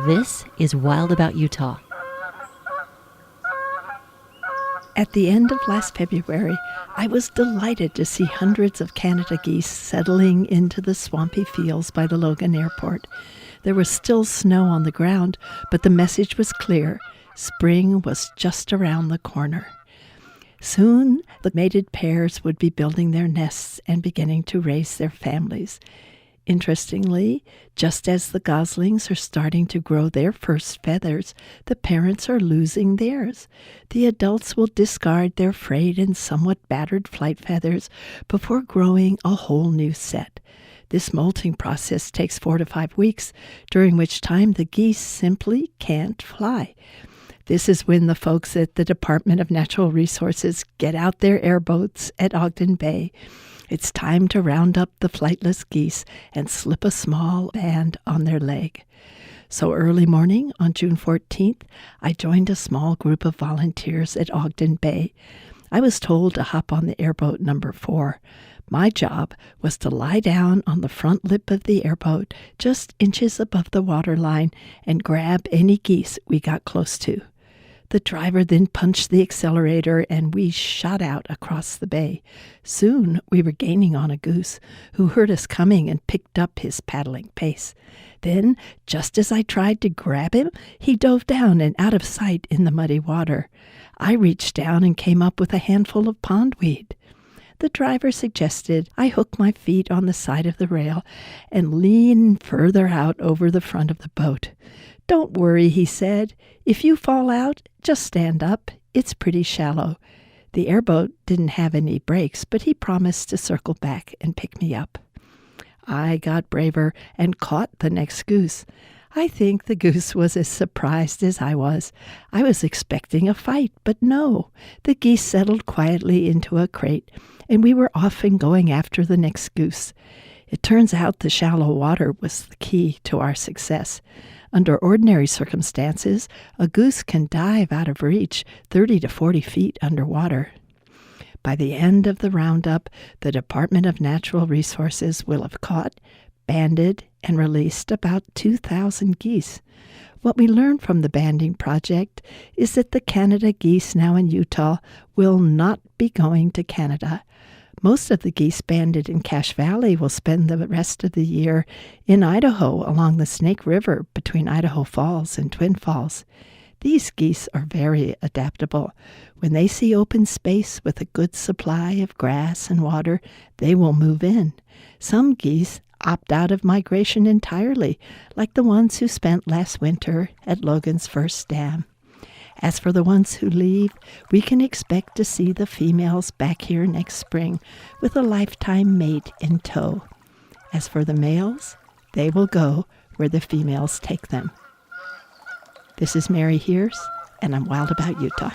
This is Wild About Utah. At the end of last February, I was delighted to see hundreds of Canada geese settling into the swampy fields by the Logan airport. There was still snow on the ground, but the message was clear. Spring was just around the corner. Soon, the mated pairs would be building their nests and beginning to raise their families. Interestingly, just as the goslings are starting to grow their first feathers, the parents are losing theirs. The adults will discard their frayed and somewhat battered flight feathers before growing a whole new set. This molting process takes 4 to 5 weeks, during which time the geese simply can't fly. This is when the folks at the Department of Natural Resources get out their airboats at Ogden Bay. It's time to round up the flightless geese and slip a small band on their leg. So early morning on June 14th, I joined a small group of volunteers at Ogden Bay. I was told to hop on the airboat number 4. My job was to lie down on the front lip of the airboat, just inches above the waterline, and grab any geese we got close to. The driver then punched the accelerator, and we shot out across the bay. Soon we were gaining on a goose, who heard us coming and picked up his paddling pace. Then, just as I tried to grab him, he dove down and out of sight in the muddy water. I reached down and came up with a handful of pondweed. The driver suggested I hook my feet on the side of the rail and lean further out over the front of the boat. "Don't worry," he said. "If you fall out, just stand up. It's pretty shallow." The airboat didn't have any brakes, but he promised to circle back and pick me up. I got braver and caught the next goose. I think the goose was as surprised as I was. I was expecting a fight, but no. The geese settled quietly into a crate, and we were off and going after the next goose. It turns out the shallow water was the key to our success. Under ordinary circumstances, a goose can dive out of reach 30 to 40 feet underwater. By the end of the roundup, the Department of Natural Resources will have caught, banded, and released about 2,000 geese. What we learned from the banding project is that the Canada geese now in Utah will not be going to Canada. Most of the geese banded in Cache Valley will spend the rest of the year in Idaho along the Snake River between Idaho Falls and Twin Falls. These geese are very adaptable. When they see open space with a good supply of grass and water, they will move in. Some geese opt out of migration entirely, like the ones who spent last winter at Logan's first dam. As for the ones who leave, we can expect to see the females back here next spring with a lifetime mate in tow. As for the males, they will go where the females take them. This is Mary Hears, and I'm wild about Utah.